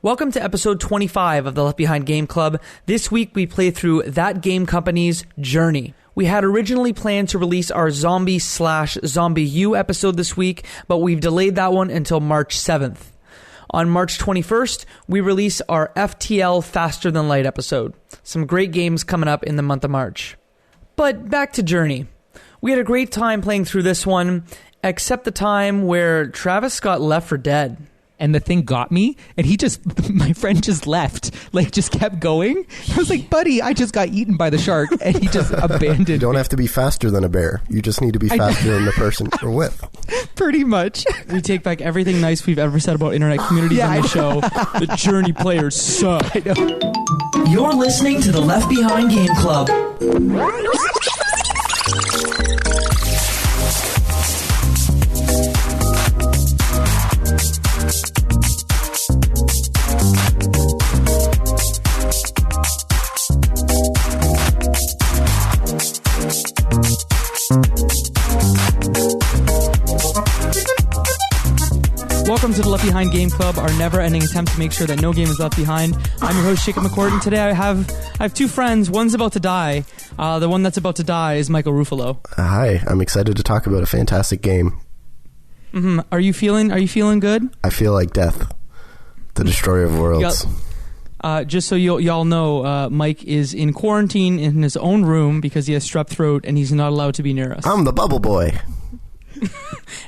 Welcome to episode 25 of the Left Behind Game Club. This week we play through Thatgamecompany's Journey. We had originally planned to release our Zombie/ZombiU episode this week, but we've delayed that one until March 7th. On March 21st, we release our FTL Faster Than Light episode. Some great games coming up in the month of March. But back to Journey. We had a great time playing through this one, except the time where Travis got left for dead. And the thing got me, and my friend just left, just kept going. I was like, buddy, I just got eaten by the shark, and he just abandoned You don't me. have to be faster than a bear. You just need to be faster than the person you're with. Pretty much. We take back everything nice we've ever said about internet communities on the show. The Journey players suck. I know. You're listening to the Left Behind Game Club. Welcome to the Left Behind Game Club, our never-ending attempt to make sure that no game is left behind. I'm your host, McCourt, and today I have two friends. One's about to die. The one that's about to die is Michael Ruffolo. Hi, I'm excited to talk about a fantastic game. Mm-hmm. Are you feeling good? I feel like death, the destroyer of worlds. Just so y'all know, Mike is in quarantine in his own room because he has strep throat and he's not allowed to be near us. I'm the bubble boy.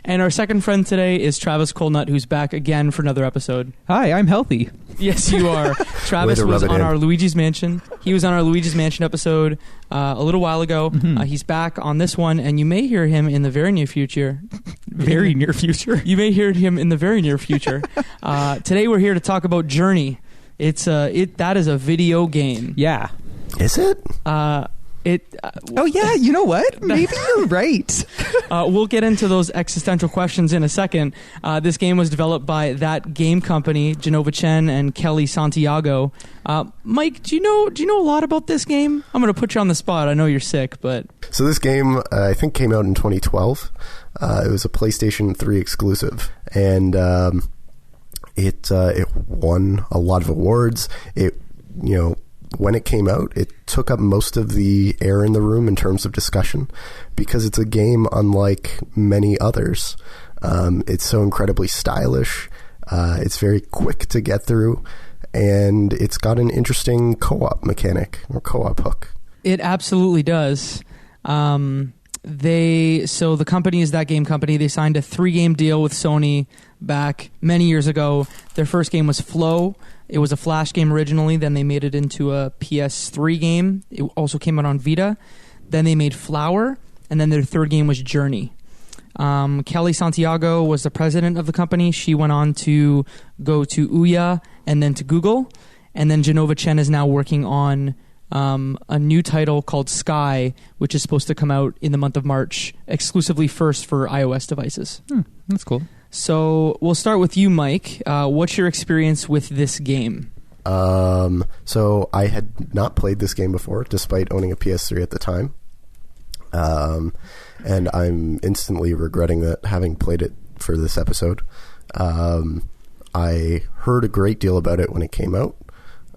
And our second friend today is Travis Colenutt, who's back again for another episode. Hi, I'm healthy. Yes, you are. Travis was on our Luigi's Mansion. He was on our Luigi's Mansion episode a little while ago. Mm-hmm. He's back on this one, and you may hear him in the very near future. Very near future. You may hear him in the very near future. Today we're here to talk about Journey. That is a video game. Yeah. Is it? Oh yeah, you know what? Maybe you're right. We'll get into those existential questions in a second. This game was developed by Thatgamecompany, Jenova Chen and Kelly Santiago. Mike, do you know a lot about this game? I'm going to put you on the spot. I know you're sick, but So this game, I think, came out in 2012. It was a PlayStation 3 exclusive, and it won a lot of awards. When it came out, it took up most of the air in the room in terms of discussion because it's a game unlike many others. It's so incredibly stylish. It's very quick to get through, and it's got an interesting co-op mechanic or co-op hook. It absolutely does. The company is Thatgamecompany. They signed a 3-game deal with Sony back many years ago. Their first game was Flow. It was a Flash game originally. Then they made it into a PS3 game. It also came out on Vita. Then they made Flower. And then their third game was Journey. Kelly Santiago was the president of the company. She went on to go to Ouya and then to Google. And then Jenova Chen is now working on a new title called Sky, which is supposed to come out in the month of March, exclusively first for iOS devices. That's cool. So we'll start with you, Mike. What's your experience with this game? So I had not played this game before, despite owning a PS3 at the time. And I'm instantly regretting that, having played it for this episode. I heard a great deal about it when it came out.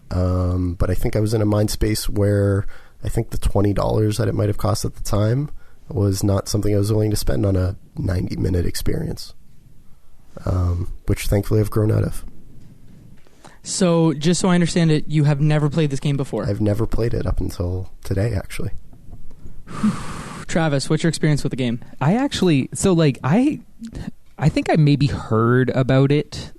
But I think I was in a mind space where I think the $20 that it might have cost at the time was not something I was willing to spend on a 90-minute experience. Which thankfully I've grown out of. So, just so I understand it, you have never played this game before? I've never played it up until today, actually. Travis, what's your experience with the game? I think I maybe heard about it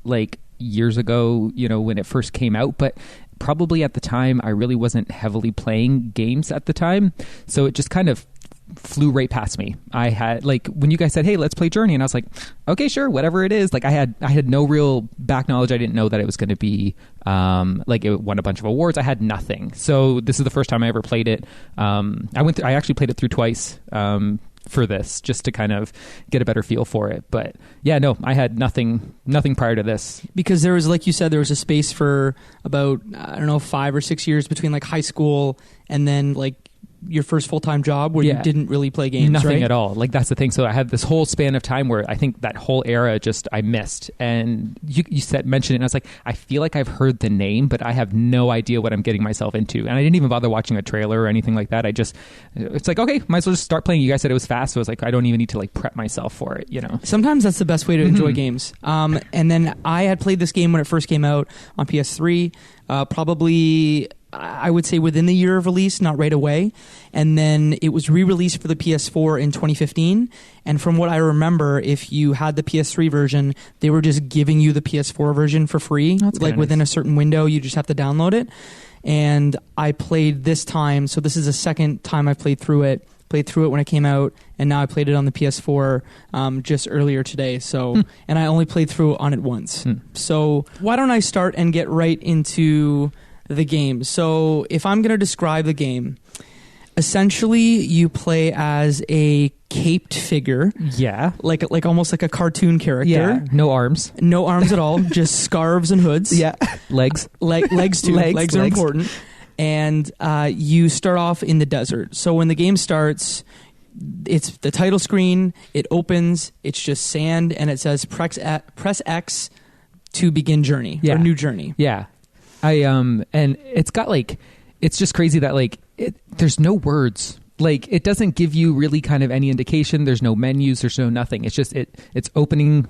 years ago, when it first came out, but probably at the time I really wasn't heavily playing games at the time, so it just kind of flew right past me. I had when you guys said, "Hey, let's play Journey," and I was like, "Okay, sure, whatever it is." I had no real back knowledge. I didn't know that it was going to be it won a bunch of awards. I had nothing. So this is the first time I ever played it. I actually played it through twice for this, just to kind of get a better feel for it. But yeah, no, I had nothing prior to this. Because there was, like you said, there was a space for about 5 or 6 years between high school and then your first full-time job where Yeah. you didn't really play games, Nothing right? at all. Like, that's the thing. So I had this whole span of time where I think that whole era just I missed. And you mentioned it, and I was like, I feel like I've heard the name, but I have no idea what I'm getting myself into. And I didn't even bother watching a trailer or anything like that. It's like, okay, might as well just start playing. You guys said it was fast, so I was like, I don't even need to like prep myself for it, you know? Sometimes that's the best way to enjoy games. And then I had played this game when it first came out on PS3, probably, I would say, within the year of release, not right away. And then it was re-released for the PS4 in 2015. And from what I remember, if you had the PS3 version, they were just giving you the PS4 version for free. That's like kinda within nice. a certain window, you just have to download it. And I played this time, so this is the second time I played through it. Played through it when it came out, and now I played it on the PS4 just earlier today. So, and I only played through on it once. So why don't I start and get right into the game? So if I'm going to describe the game, essentially you play as a caped figure, Yeah. like almost like a cartoon character. Yeah. No arms. No arms at all, just scarves and hoods. Yeah. Legs. Legs too. Legs are important. And you start off in the desert. So when the game starts, it's the title screen. It opens. It's just sand, and it says press X to begin journey or new journey. Yeah. And it's got like, it's just crazy that like there's no words. Like, it doesn't give you really kind of any indication. There's no menus. There's no nothing. It's just it's opening,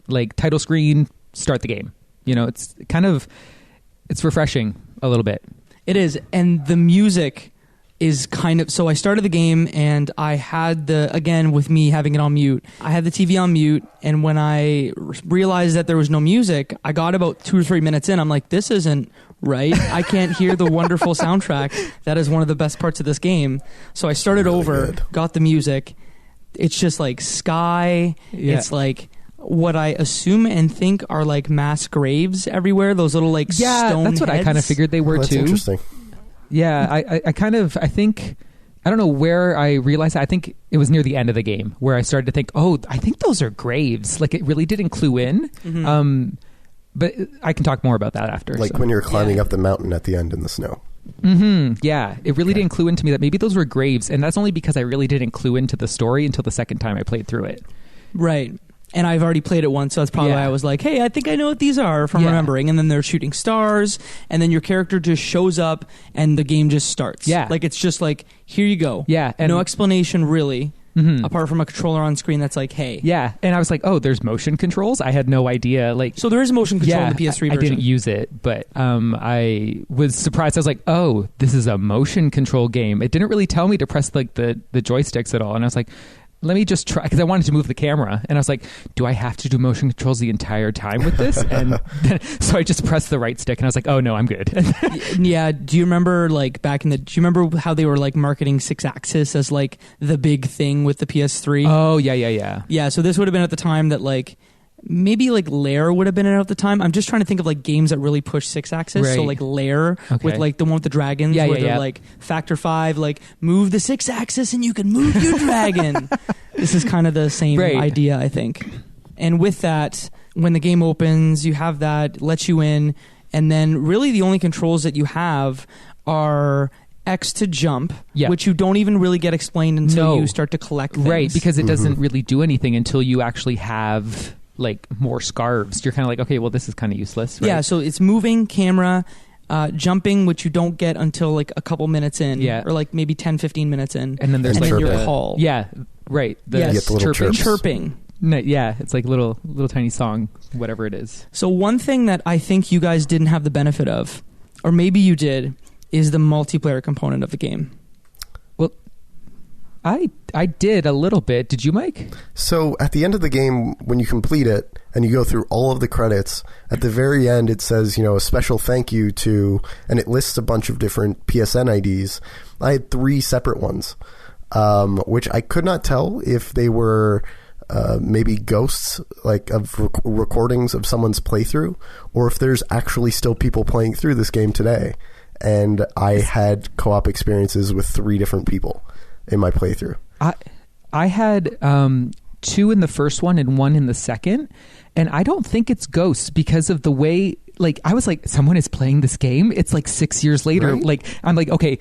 like, title screen, start the game. You know, it's refreshing a little bit. It is, and the music is kind of... So I started the game, and I had again, with me having it on mute, I had the TV on mute, and when I realized that there was no music, I got about 2 or 3 minutes in. I'm like, this isn't right. I can't hear the wonderful soundtrack. That is one of the best parts of this game. So I started over, got the music. It's just like sky. Yeah. It's like... what I assume and think are like mass graves everywhere. Those little like stone that's what heads. I kind of figured they were That's too. interesting. Yeah, I think I don't know where I realized that. I think it was near the end of the game where I started to think, oh, I think those are graves. Like, it really didn't clue in. But I can talk more about that after. Like when you're climbing up the mountain at the end in the snow. Yeah, it really didn't clue into me that maybe those were graves, and that's only because I really didn't clue into the story until the second time I played through it. Right. And I've already played it once, so that's probably why I was like, hey, I think I know what these are from remembering. And then they're shooting stars, and then your character just shows up, and the game just starts. Yeah. Like, it's just like, here you go. Yeah. And no explanation, really, apart from a controller on screen that's like, hey. Yeah, and I was like, oh, there's motion controls? I had no idea. Like, So there is motion control in the PS3 version. I didn't use it, but I was surprised. I was like, oh, this is a motion control game. It didn't really tell me to press like the joysticks at all, and I was like, let me just try, because I wanted to move the camera, and I was like, do I have to do motion controls the entire time with this? And then, so I just pressed the right stick, and I was like, oh no, I'm good. Yeah. Do you remember like do you remember how they were like marketing Sixaxis as like the big thing with the PS3? Oh yeah. Yeah. So this would have been at the time that like maybe like Lair would have been out at the time. I'm just trying to think of like games that really push Sixaxis. Right. So like Lair with like the one with the dragons where they're like Factor 5, like move the Sixaxis and you can move your dragon. This is kind of the same idea, I think. And with that, when the game opens, you have that, lets you in, and then really the only controls that you have are X to jump, which you don't even really get explained until you start to collect things. Right, because it doesn't really do anything until you actually have like more scarves. You're kind of like, okay, well, this is kind of useless. Right? Yeah, so it's moving, camera, jumping, which you don't get until like a couple minutes in, or like maybe 10-15 minutes in. And then there's like your call. Yeah, right. You get the little chirping. No, yeah, it's like little tiny song, whatever it is. So one thing that I think you guys didn't have the benefit of, or maybe you did, is the multiplayer component of the game. Well, I did a little bit. Did you, Mike? So at the end of the game, when you complete it and you go through all of the credits, at the very end it says, a special thank you to, and it lists a bunch of different PSN IDs. I had 3 separate ones, which I could not tell if they were maybe ghosts, like of recordings of someone's playthrough, or if there's actually still people playing through this game today. And I had co-op experiences with 3 different people in my playthrough. I had 2 in the first one and 1 in the second, and I don't think it's ghosts because of the way, like, I was like, someone is playing this game. It's like 6 years later. Right? Like, I'm like, okay,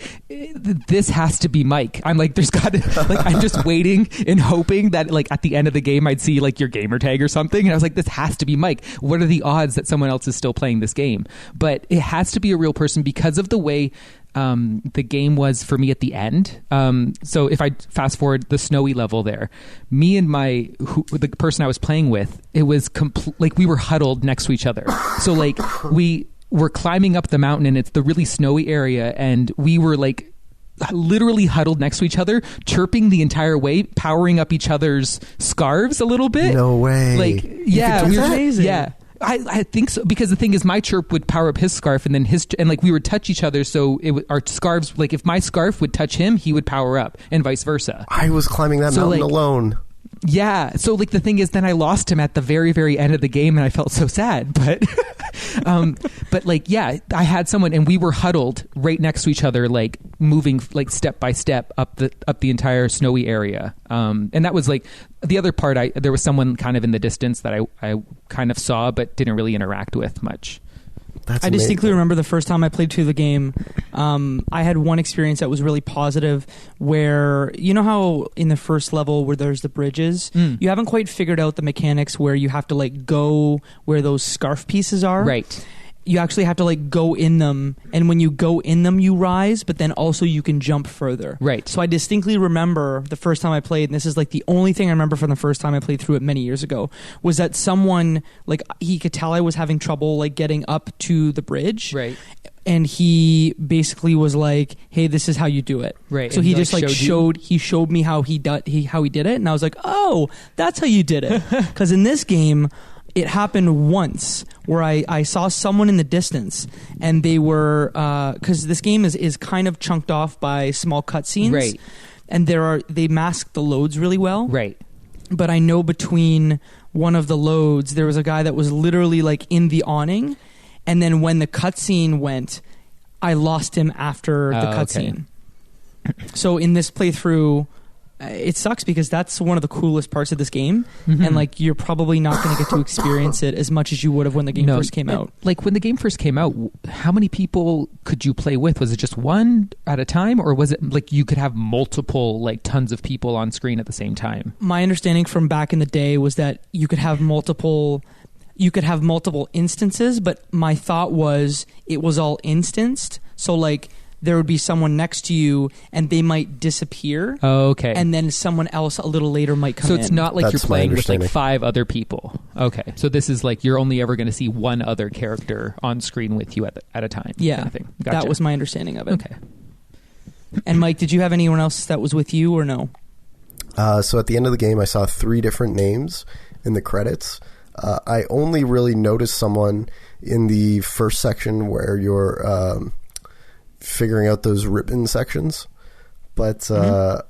this has to be Mike. I'm like, there's got to, like, I'm just waiting and hoping that, like, at the end of the game, I'd see, like, your gamer tag or something. And I was like, this has to be Mike. What are the odds that someone else is still playing this game? But it has to be a real person because of the way the game was for me at the end. So if I fast forward the snowy level there, me and the person I was playing with, it was like we were huddled next to each other. So like we were climbing up the mountain and it's the really snowy area, and we were like literally huddled next to each other, chirping the entire way, powering up each other's scarves a little bit. No way. Like, yeah, we were amazing. Yeah. I think so, because the thing is, my chirp would power up his scarf, and then like we would touch each other. So our scarves, like if my scarf would touch him, he would power up, and vice versa. I was climbing that mountain alone. Yeah. So like the thing is, then I lost him at the very, very end of the game, and I felt so sad. But like, yeah, I had someone, and we were huddled right next to each other, like moving like step by step up the entire snowy area. And that was like the other part. There was someone kind of in the distance that I kind of saw, but didn't really interact with much. That's I distinctly remember the first time I played through the game. I had one experience that was really positive, where you know how in the first level where there's the bridges, you haven't quite figured out the mechanics where you have to like go where those scarf pieces are. Right. You actually have to like go in them, and when you go in them you rise, but then also you can jump further. Right. So I distinctly remember the first time I played, and this is like the only thing I remember from the first time I played through it many years ago, was that someone, like, he could tell I was having trouble like getting up to the bridge. Right. And he basically was like, "Hey, this is how you do it." Right. So And he he, just like, like showed me how he did it, and I was like, "Oh, that's how you did it." Because in this game, it happened once where I saw someone in the distance, and they were because this game is kind of chunked off by small cutscenes, right? And they mask the loads really well, right? But I know between one of the loads there was a guy that was literally like in the awning, and then when the cutscene went, I lost him after the cutscene. Okay. So in this playthrough, it sucks because that's one of the coolest parts of this game, and like you're probably not going to get to experience it as much as you would have when the game first came out. Like when the game first came out, how many people could you play with? Was it just one at a time, or was it like you could have multiple, like tons of people on screen at the same time? My understanding from back in the day was that you could have multiple instances, but my thought was it was all instanced. So like there would be someone next to you and they might disappear. Oh, okay. And then someone else a little later might come in. So it's not like That's you're playing with like 5 other people. Okay. So this is like you're only ever going to see one other character on screen with you at a time. Yeah. Kind of thing. Gotcha. That was my understanding of it. Okay. And Mike, did you have anyone else that was with you or no? So at the end of the game, I saw 3 different names in the credits. I only really noticed someone in the first section where you're figuring out those ribbon sections. But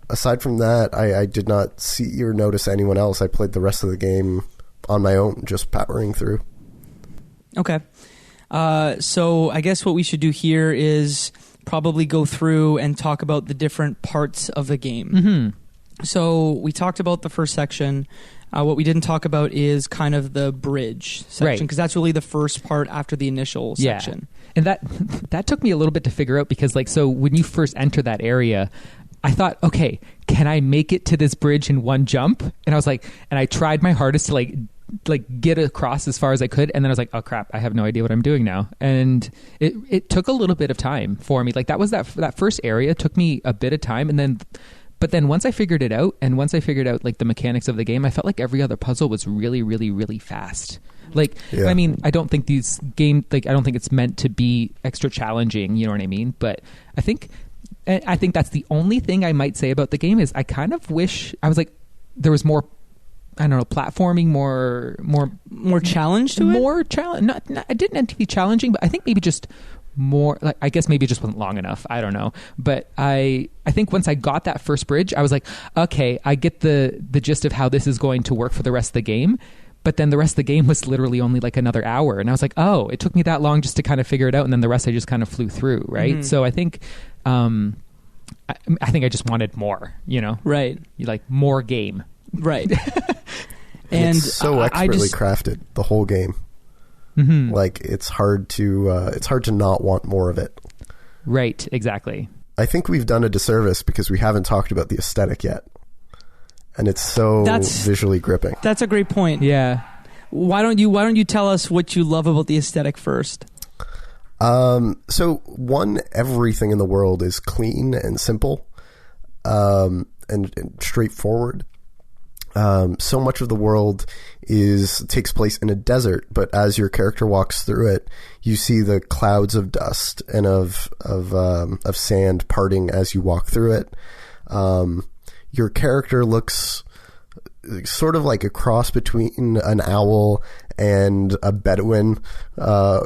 aside from that, I did not see or notice anyone else. I played the rest of the game on my own, just powering through. Okay. So I guess what we should do here is probably go through and talk about the different parts of the game. Mm-hmm. So we talked about the first section. What we didn't talk about is kind of the bridge section, because that's really the first part after the initial section. And that took me a little bit to figure out, because like, so when you first enter that area, I thought, okay, can I make it to this bridge in one jump? And I was like, and I tried my hardest to like get across as far as I could, and then I was like, oh crap, I have no idea what I'm doing now. And it took a little bit of time for me. Like that was that first area took me a bit of time, but then once I figured it out, and once I figured out like the mechanics of the game, I felt like every other puzzle was really, really, really fast. Like, yeah. I mean, I don't think I don't think it's meant to be extra challenging, you know what I mean? But I think that's the only thing I might say about the game is I kind of wish I was like, there was more, I don't know, platforming, more challenge to it? More challenge. I didn't have to be challenging, but I think maybe just more, like, I guess maybe it just wasn't long enough. I don't know. But I think once I got that first bridge, I was like, okay, I get the gist of how this is going to work for the rest of the game. But then the rest of the game was literally only like another hour. And I was like, oh, it took me that long just to kind of figure it out. And then the rest I just kind of flew through, right? Mm-hmm. So I think I think I just wanted more, you know? Right. Like more game. Right. And it's so expertly crafted, the whole game. Mm-hmm. Like it's hard to not want more of it. Right, exactly. I think we've done a disservice because we haven't talked about the aesthetic yet. And it's so visually gripping. That's a great point. Yeah. Why don't you tell us what you love about the aesthetic first? So one, everything in the world is clean and simple, and straightforward. So much of the world takes place in a desert, but as your character walks through it, you see the clouds of dust and of sand parting as you walk through it. Your character looks sort of like a cross between an owl and a Bedouin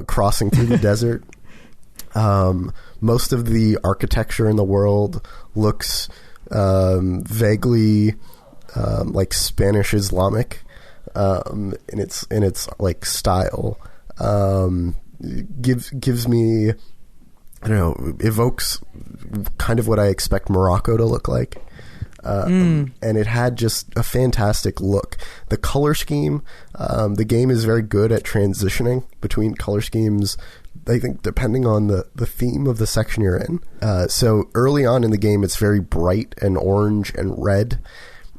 crossing through the desert. Most of the architecture in the world looks vaguely like Spanish Islamic in its like style. Gives me, I don't know, evokes kind of what I expect Morocco to look like. And it had just a fantastic look. The color scheme, the game is very good at transitioning between color schemes, I think, depending on the theme of the section you're in. So early on in the game, it's very bright and orange and red.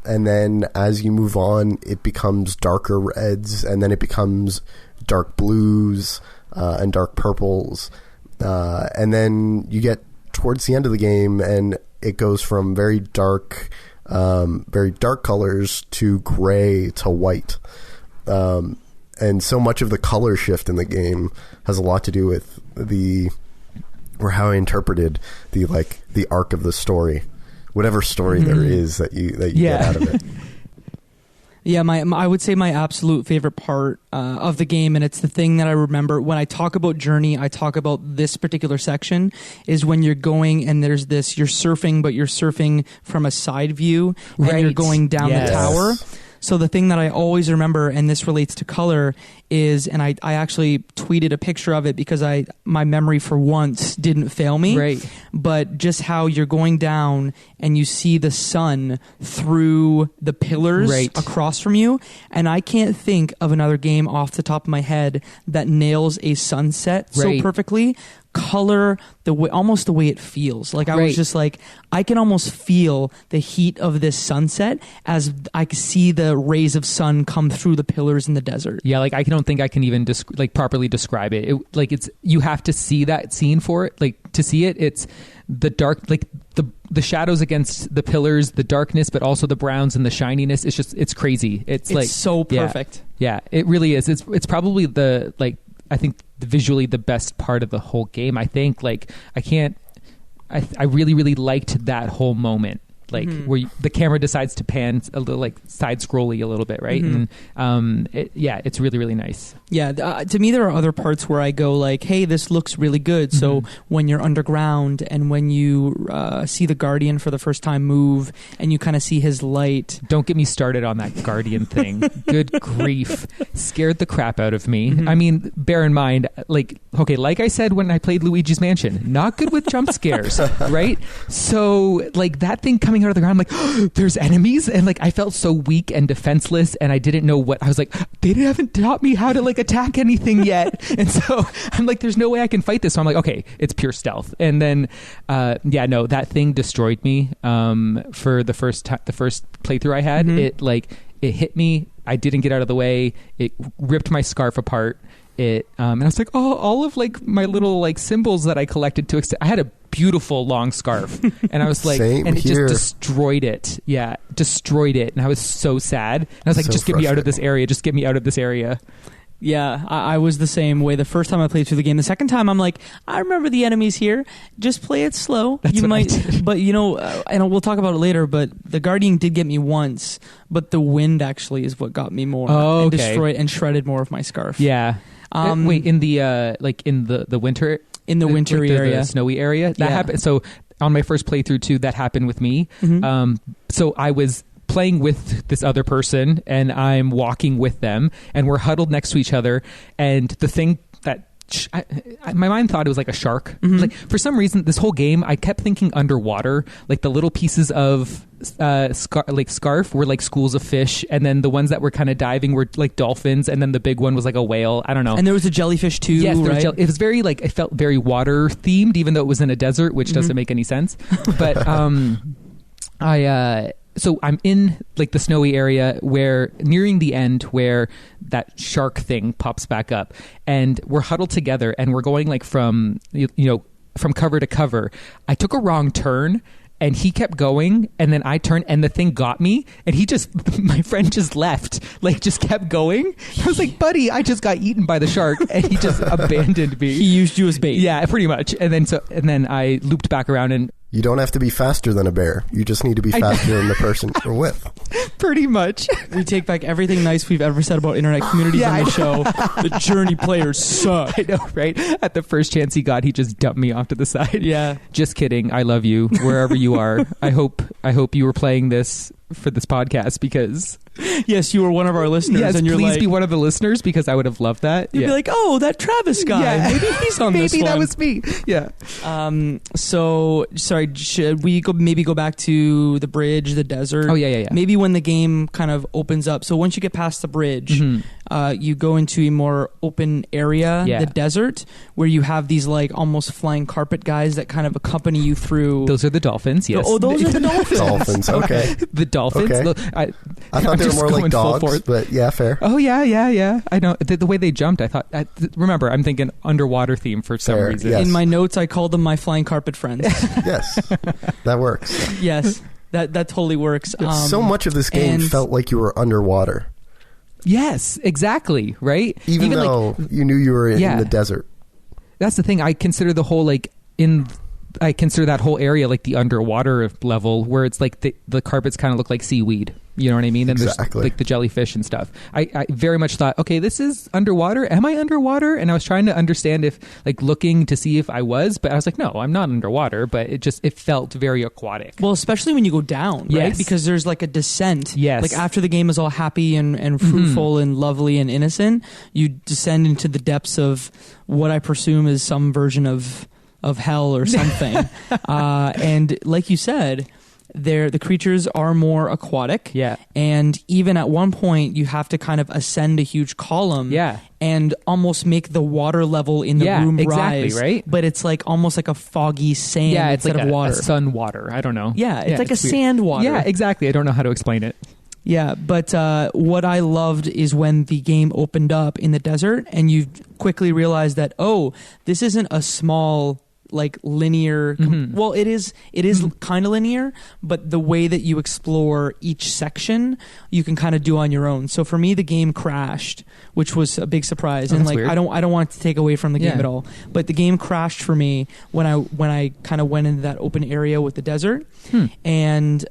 And then as you move on, it becomes darker reds, and then it becomes dark blues and dark purples. And then you get towards the end of the game, and it goes from very dark colors to gray to white. And so much of the color shift in the game has a lot to do with how I interpreted the arc of the story, whatever story there is that you get out of it. Yeah, I would say my absolute favorite part of the game, and it's the thing that I remember when I talk about Journey, I talk about this particular section, is when you're going and there's this, you're surfing, but you're surfing from a side view, and you're going down the tower. So the thing that I always remember, and this relates to color, is, and I actually tweeted a picture of it because my memory for once didn't fail me. Right. But just how you're going down and you see the sun through the pillars across from you. And I can't think of another game off the top of my head that nails a sunset so perfectly. Color, almost the way it feels. Like I was just like, I can almost feel the heat of this sunset as I see the rays of sun come through the pillars in the desert. Yeah, like I don't think I can even properly describe it. You have to see that scene for it. Like to see it, it's the dark, like the shadows against the pillars, the darkness, but also the browns and the shininess. It's crazy. It's like so perfect. Yeah, it really is. It's probably I think visually the best part of the whole game. I think I really, really liked that whole moment. Where the camera decides to pan a little, like side scrolly a little bit, right? And it's really, really nice. Yeah, to me there are other parts where I go like, hey, this looks really good. So when you're underground and when you see the Guardian for the first time move and you kind of see his light. Don't get me started on that Guardian thing. Good grief. Scared the crap out of me. I mean, bear in mind, like I said when I played Luigi's Mansion, not good with jump scares, right? So like that thing coming out of the ground, I'm like, oh, there's enemies, and like I felt so weak and defenseless, and I didn't know what I was like. They haven't taught me how to like attack anything yet, and so I'm like, there's no way I can fight this. So I'm like, okay, it's pure stealth. And then, that thing destroyed me. For the first playthrough I had, it hit me. I didn't get out of the way. It ripped my scarf apart. And I was like, oh, all of like my little like symbols that I collected to extend. I had a beautiful long scarf, and I was like, and it just destroyed it. Yeah, destroyed it, and I was so sad. And I was like, just get me out of this area. Just get me out of this area. Yeah, I was the same way the first time I played through the game. The second time, I'm like, I remember the enemies here. Just play it slow. That's what I did. But and we'll talk about it later. But the Guardian did get me once, but the wind actually is what got me more and destroyed and shredded more of my scarf. Yeah. Wait, in the the winter, in the Wintory area, the snowy area, that happened. So on my first playthrough too, that happened with me. So I was playing with this other person, and I'm walking with them, and we're huddled next to each other, and the thing that my mind thought it was like a shark. Like for some reason, this whole game, I kept thinking underwater. Like the little pieces of scarf were like schools of fish, and then the ones that were kind of diving were like dolphins, and then the big one was like a whale. I don't know. And there was a jellyfish too. Yes, right? it was very like, it felt very water themed, even though it was in a desert, which doesn't make any sense. But so I'm in like the snowy area where nearing the end where that shark thing pops back up, and we're huddled together and we're going like from from cover to cover. I took a wrong turn and he kept going, and then I turned and the thing got me, and my friend just left, like just kept going. I was like, buddy, I just got eaten by the shark, and he just abandoned me. He used you as bait. Yeah, pretty much. And then I looped back around, and you don't have to be faster than a bear. You just need to be faster than the person you're with. Pretty much. We take back everything nice we've ever said about internet communities on the show. The Journey players suck. I know, right? At the first chance he got, he just dumped me off to the side. Yeah. Just kidding. I love you wherever you are. I hope you were playing this for this podcast, because yes, you were one of our listeners. Yes, and you're please like, be one of the listeners, because I would have loved that. You'd be like, oh, that Travis guy. Yeah. Maybe he's on this one. Maybe that was me. Yeah. So, sorry, should we go back to the bridge, the desert? Oh, yeah. Maybe when the game kind of opens up. So once you get past the bridge, you go into a more open area, the desert, where you have these like almost flying carpet guys that kind of accompany you through. Those are the dolphins, yes. Oh, those are the dolphins. Dolphins, okay. The dolphins. Okay. I thought I'm they were just more like going full dogs, forward. but yeah, fair. Oh, yeah. I know. The way they jumped, I thought... remember, I'm thinking underwater theme for some Fair, reason. yes. In my notes, I called them my flying carpet friends. Yes, that works. Yes, that totally works. So much of this game felt like you were underwater. Yes, exactly, right? Even though you knew you were in the desert. That's the thing. I consider the whole I consider that whole area like the underwater level, where it's like the carpets kind of look like seaweed. You know what I mean? And exactly. There's like the jellyfish and stuff. I very much thought, okay, this is underwater. Am I underwater? And I was trying to understand if, like, looking to see if I was, but I was like, no, I'm not underwater. But it felt very aquatic. Well, especially when you go down, right? Yes. Because there's like a descent. Yes. Like after the game is all happy and fruitful and lovely and innocent, you descend into the depths of what I presume is some version of hell or something. And like you said, the creatures are more aquatic. Yeah. And even at one point, you have to kind of ascend a huge column. Yeah. And almost make the water level in the room exactly, rise. Right? But it's like almost like a foggy sand instead like of water. A sun water. I don't know. Yeah, it's like a weird. sand water. Yeah, exactly. I don't know how to explain it. Yeah, but what I loved is when the game opened up in the desert and you quickly realized that, oh, this isn't a small, like, linear... Well, it is kind of linear, but the way that you explore each section, you can kind of do on your own. So for me, the game crashed, which was a big surprise. And like, weird. I don't want to take away from the game at all, but the game crashed for me when I kind of went into that open area with the desert. And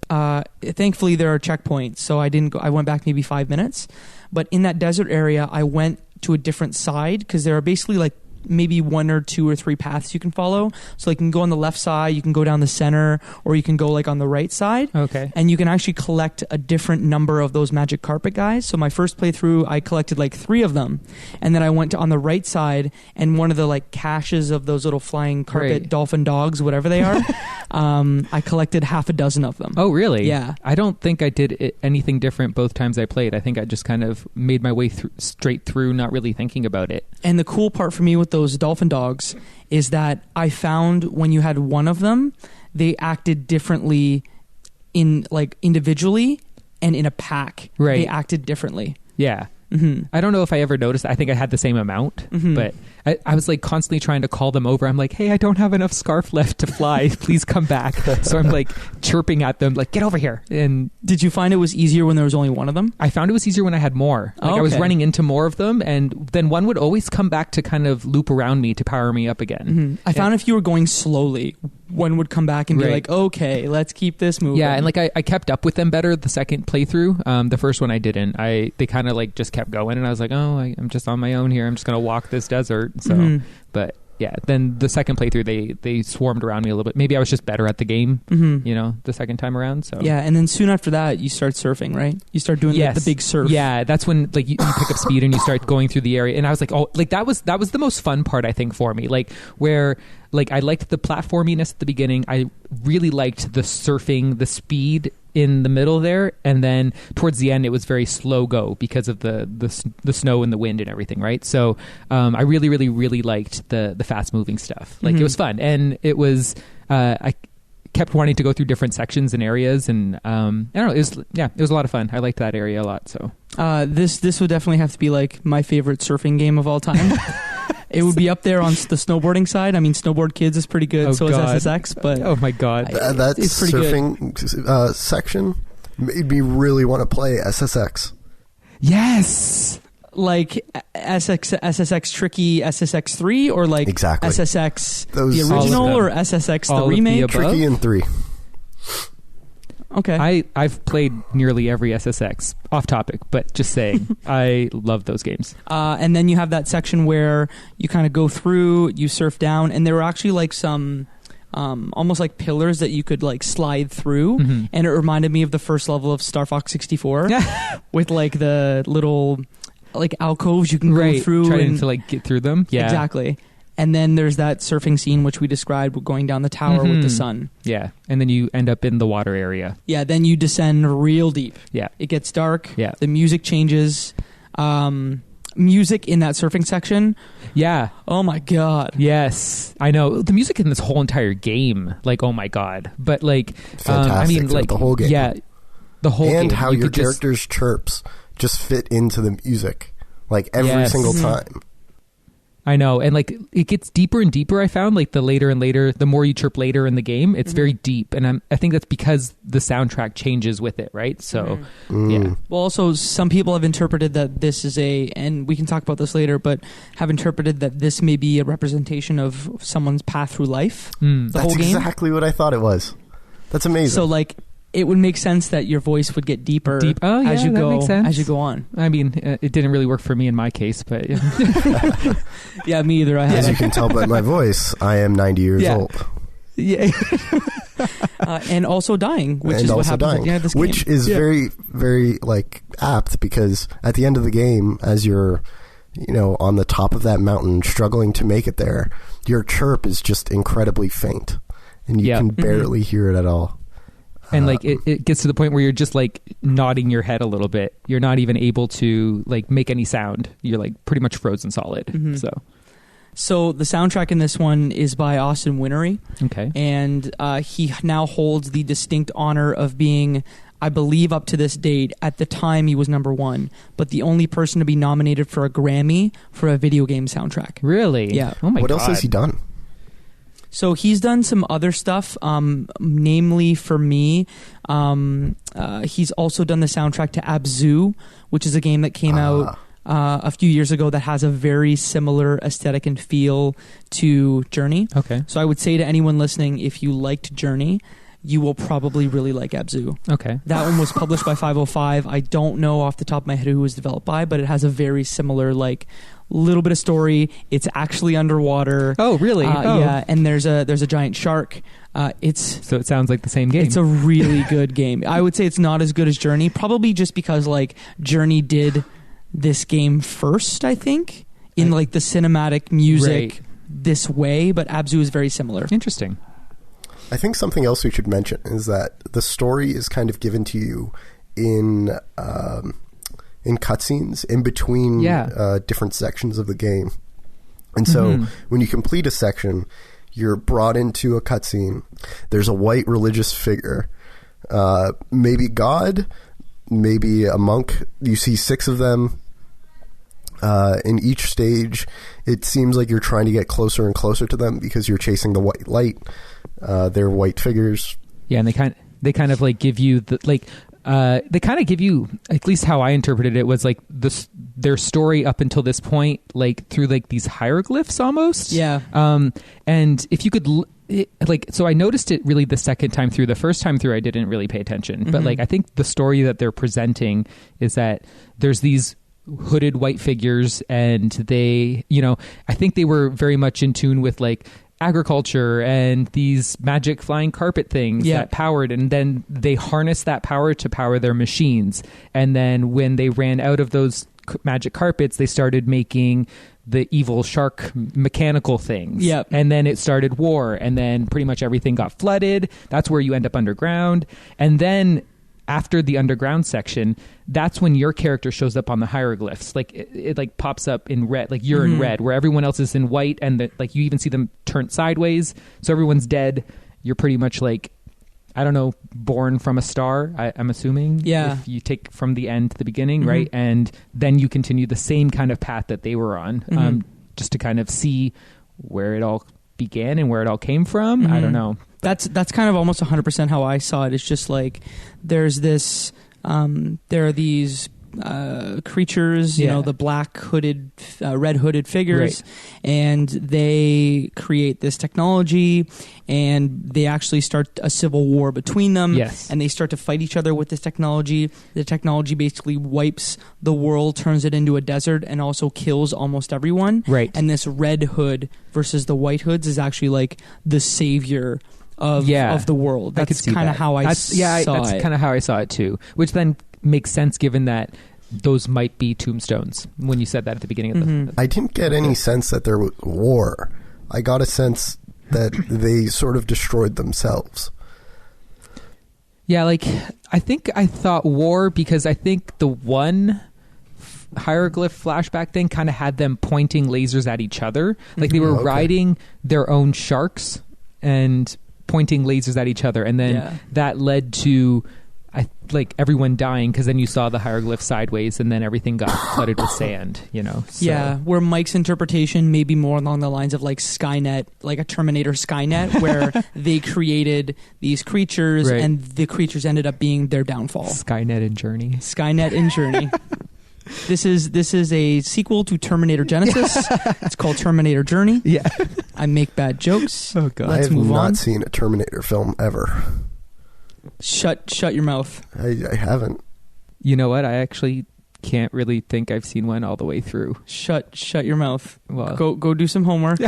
thankfully there are checkpoints, so I didn't go. I went back maybe 5 minutes, but in that desert area, I went to a different side because there are basically like maybe 1 or 2 or 3 paths you can follow. So you can go on the left side, you can go down the center, or you can go like on the right side. Okay. And you can actually collect a different number of those magic carpet guys. So my first playthrough, I collected like 3 of them. And then I went on the right side, and one of the like caches of those little flying carpet dolphin dogs, whatever they are, I collected half a dozen of them. Oh, really? Yeah. I don't think I did anything different both times I played. I think I just kind of made my way straight through, not really thinking about it. And the cool part for me with those dolphin dogs is that I found when you had one of them, they acted differently in like individually and in a pack. Right. They acted differently. Yeah. I don't know if I ever noticed. I think I had the same amount, but I was like constantly trying to call them over. I'm like, hey, I don't have enough scarf left to fly. Please come back. So I'm like chirping at them, like, get over here. And did you find it was easier when there was only one of them? I found it was easier when I had more. Like I was running into more of them, and then one would always come back to kind of loop around me to power me up again. I found if you were going slowly, one would come back and be like, okay, let's keep this moving. Yeah, and like I kept up with them better the second playthrough. The first one I didn't. They kind of like just kept going, and I was like, oh, I'm just on my own here. I'm just going to walk this desert. So, but Yeah. Then the second playthrough, they swarmed around me a little bit. Maybe I was just better at the game, the second time around. So yeah, and then soon after that, you start surfing, right? You start doing the big surf. Yeah, that's when like you pick up speed and you start going through the area. And I was like, oh, like that was the most fun part, I think, for me. Like where like I liked the platforminess at the beginning. I really liked the surfing, the speed in the middle there, and then towards the end it was very slow go because of the snow and the wind and everything, right? So I really, really, really liked the fast moving stuff. Like it was fun, and it was I kept wanting to go through different sections and areas, and I don't know, it was a lot of fun. I liked that area a lot. So this would definitely have to be like my favorite surfing game of all time. It would be up there on the snowboarding side. I mean, Snowboard Kids is pretty good, so is SSX. But oh my god, that it's pretty surfing section made me really want to play SSX. Yes, like SSX Tricky SSX 3, or like exactly. SSX the original, or SSX the remake. Tricky and 3. Okay. I've played nearly every SSX, off topic, but just saying, I love those games. And then you have that section where you kind of go through, you surf down, and there were actually like some almost like pillars that you could like slide through, and it reminded me of the first level of Star Fox 64 with like the little like alcoves you can go through, trying to like get through them. Yeah, exactly. And then there's that surfing scene which we described, going down the tower with the sun. Yeah, and then you end up in the water area. Yeah, then you descend real deep. Yeah, it gets dark. Yeah, the music changes. Music in that surfing section. Yeah. Oh my god. Yes, I know the music in this whole entire game. Like, oh my god. But like, fantastic. I mean, like the whole game. Yeah, the whole game. And how your character's chirps just fit into the music, like every single time. I know, and like it gets deeper and deeper. I found like the later and later, the more you chirp later in the game, it's very deep, and I think that's because the soundtrack changes with it, right? So, yeah. Well, also some people have interpreted that this is and we can talk about this later, but have interpreted that this may be a representation of someone's path through life. That's whole game. Exactly what I thought it was. That's amazing. So like, it would make sense that your voice would get deeper as you go, as you go on. I mean, it didn't really work for me in my case, but yeah, me either. As you can tell by my voice, I am 90 years old. Yeah, and also dying, which is what happens at the end of this game. Which is very, very like apt, because at the end of the game, as you're, on the top of that mountain, struggling to make it there, your chirp is just incredibly faint, and you can barely hear it at all. And like it gets to the point where you're just like nodding your head a little bit. You're not even able to like make any sound. You're like pretty much frozen solid. So the soundtrack in this one is by Austin Wintory. Okay. And he now holds the distinct honor of being, I believe up to this date, at the time he was #1, but the only person to be nominated for a Grammy for a video game soundtrack. Really? Yeah. Oh my god. What else has he done? So he's done some other stuff, namely for me. He's also done the soundtrack to Abzu, which is a game that came out a few years ago that has a very similar aesthetic and feel to Journey. Okay. So I would say to anyone listening, if you liked Journey, you will probably really like Abzu. Okay. That one was published by 505. I don't know off the top of my head who it was developed by, but it has a very similar, like, little bit of story. It's actually underwater. Oh, really? Yeah, and there's a giant shark. So it sounds like the same game. It's a really good game. I would say it's not as good as Journey, probably just because like Journey did this game first, I think, in like the cinematic music this way, but Abzu is very similar. Interesting. I think something else we should mention is that the story is kind of given to you in cutscenes in between different sections of the game. And so when you complete a section, you're brought into a cutscene. There's a white religious figure, maybe God, maybe a monk. You see 6 of them. In each stage, it seems like you're trying to get closer and closer to them because you're chasing the white light. They're white figures. Yeah, and they kind of like give you the like. They kind of give you, at least how I interpreted it, was like their story up until this point, like through like these hieroglyphs almost. Yeah. And if you could, so I noticed it really the second time through. The first time through, I didn't really pay attention. But like I think the story that they're presenting is that there's these hooded white figures, and they, you know, I think they were very much in tune with like agriculture and these magic flying carpet things that powered, and then they harnessed that power to power their machines. And then when they ran out of those magic carpets, they started making the evil shark mechanical things. Yep. And then it started war, and then pretty much everything got flooded. That's where you end up underground. And then after the underground section, that's when your character shows up on the hieroglyphs. Like it like pops up in red, like you're in red, where everyone else is in white, and like you even see them turn sideways. So everyone's dead. You're pretty much like, I don't know, born from a star, I'm assuming. Yeah. If you take from the end to the beginning, right? And then you continue the same kind of path that they were on, just to kind of see where it all began and where it all came from. I don't know. That's kind of almost 100% how I saw it. It's just like there's this, there are these creatures, you know, the black hooded, red hooded figures, and they create this technology, and they actually start a civil war between them. Yes. And they start to fight each other with this technology. The technology basically wipes the world, turns it into a desert, and also kills almost everyone. Right. And this red hood versus the white hoods is actually like the savior of the world. That's kind of how I saw it. That's kind of how I saw it too, which then makes sense given that those might be tombstones when you said that at the beginning of the I didn't get any sense that there was war. I got a sense that they sort of destroyed themselves. Yeah, like I think I thought war because I think the one hieroglyph flashback thing kind of had them pointing lasers at each other, like they were riding their own sharks and pointing lasers at each other, and then that led to like everyone dying, because then you saw the hieroglyph sideways, and then everything got flooded with sand, you know. So. Yeah, where Mike's interpretation may be more along the lines of like Skynet, like a Terminator Skynet, where they created these creatures, and the creatures ended up being their downfall. Skynet and Journey. Skynet and Journey. This is a sequel to Terminator Genesis. It's called Terminator Journey. Yeah. I make bad jokes. Oh god. Let's move on. I have not seen a Terminator film ever. Shut your mouth. I haven't. You know what? I actually can't really think I've seen one all the way through. Shut your mouth. Well, go do some homework.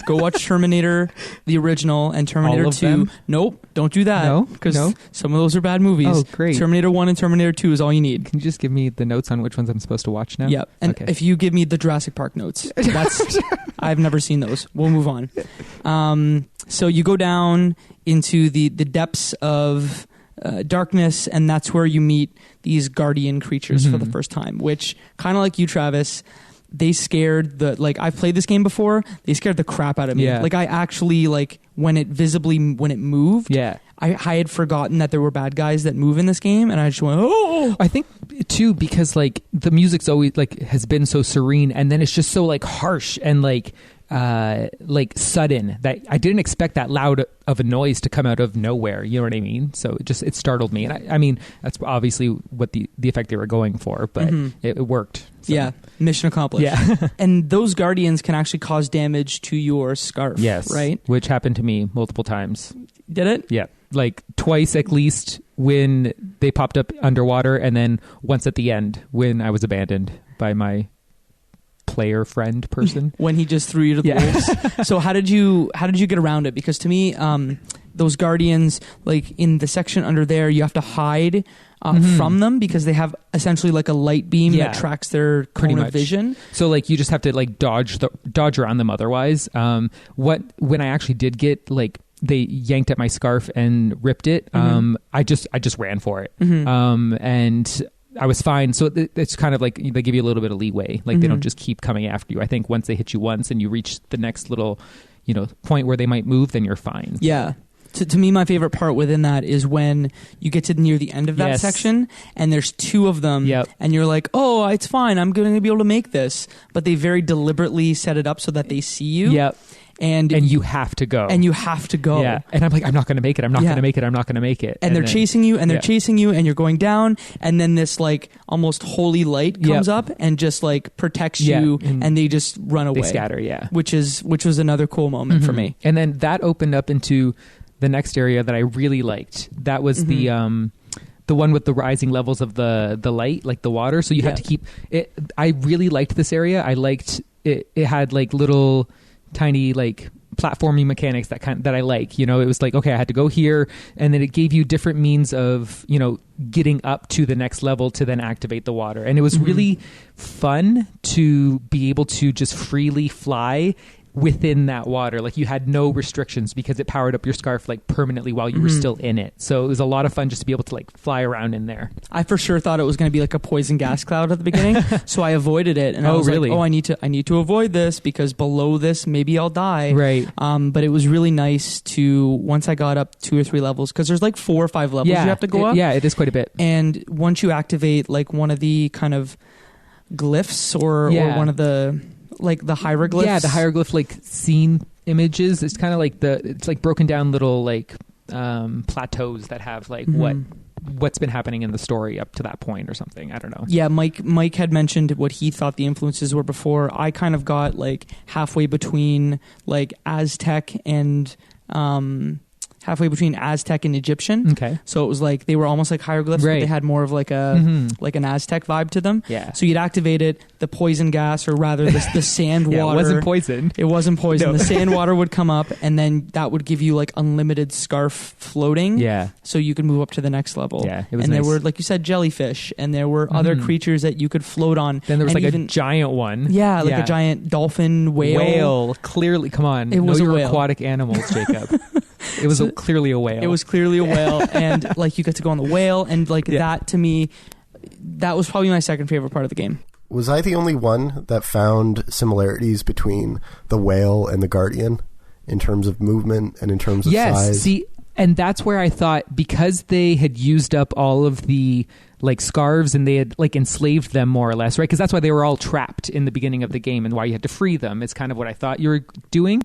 Go watch Terminator, the original, and Terminator 2. Them? Nope, don't do that. Because some of those are bad movies. Oh, great. Terminator 1 and Terminator 2 is all you need. Can you just give me the notes on which ones I'm supposed to watch now? Yep. And if you give me the Jurassic Park notes, that's I've never seen those. We'll move on. So you go down into the depths of darkness, and that's where you meet these guardian creatures for the first time, which, kind of like you, Travis, they scared I've played this game before, they scared the crap out of me. Yeah. Like, I actually, when it moved, I had forgotten that there were bad guys that move in this game, and I just went, oh! I think, too, because, the music's always, has been so serene, and then it's just so, harsh and, sudden, that I didn't expect that loud of a noise to come out of nowhere. You know what I mean? So it startled me, and I mean that's obviously what the effect they were going for, but it worked. So. Yeah, mission accomplished. Yeah. And those guardians can actually cause damage to your scarf. Yes, right. Which happened to me multiple times. Did it? Yeah, twice at least when they popped up underwater, and then once at the end when I was abandoned by my player friend person when he just threw you to the wolves. So how did you get around it? Because to me, those guardians, in the section under there, you have to hide from them because they have essentially a light beam that tracks their cone of vision. So you just have to dodge around them otherwise. When I actually did get they yanked at my scarf and ripped it, I just ran for it. And I was fine. So it's kind of they give you a little bit of leeway. They don't just keep coming after you. I think once they hit you once and you reach the next little, point where they might move, then you're fine. Yeah. To me, my favorite part within that is when you get to near the end of that section and there's two of them and you're like, oh, it's fine. I'm going to be able to make this. But they very deliberately set it up so that they see you. Yep. And you have to go. Yeah. And I'm I'm not going to make it. I'm not going to make it. I'm not going to make it. And they're chasing you and they're chasing you and you're going down. And then this almost holy light comes up and just protects you and they just run away. They scatter, yeah. Which was another cool moment for me. And then that opened up into the next area that I really liked. That was the the one with the rising levels of the light, like the water. So you had to keep it. I really liked this area. I liked it. It had like little tiny like platforming mechanics that I like. You know, it was like, okay, I had to go here, and then it gave you different means of, you know, getting up to the next level to then activate the water. And it was really fun to be able to just freely fly within that water. Like you had no restrictions because it powered up your scarf like permanently while you were still in it. So it was a lot of fun just to be able to like fly around in there. I for sure thought it was going to be like a poison gas cloud at the beginning, so I avoided it. And I was like, I need to avoid this because below this maybe I'll die. Right. But it was really nice to, once I got up 2 or 3 levels, because there's like 4 or 5 levels you have to go up. Yeah, it is quite a bit. And once you activate like one of the kind of glyphs or one of the like the hieroglyphs. Yeah, the hieroglyph like scene images. It's kind of like it's like broken down little like plateaus that have like what's been happening in the story up to that point or something. I don't know. Yeah, Mike had mentioned what he thought the influences were before. I kind of got like halfway between Aztec and Egyptian. Okay. So it was like they were almost like hieroglyphs, but they had more of like a like an Aztec vibe to them. Yeah. So you'd activate the poison gas, or rather the sand water. It wasn't poison. It wasn't poison. No. The sand water would come up, and then that would give you like unlimited scarf floating. Yeah. So you could move up to the next level. Yeah. It was and nice. there were, like you said, jellyfish, and there were other creatures that you could float on. Then there was like a giant one. Yeah, like a giant dolphin whale. Clearly, come on. It was know a your whale. Aquatic animals, Jacob. It was clearly a whale. It was clearly a whale, and like you got to go on the whale, and like that to me, that was probably my second favorite part of the game. Was I the only one that found similarities between the whale and the Guardian in terms of movement and in terms of size? See, and that's where I thought, because they had used up all of the like scarves and they had like enslaved them more or less, right? Because that's why they were all trapped in the beginning of the game and why you had to free them. It's kind of what I thought you were doing.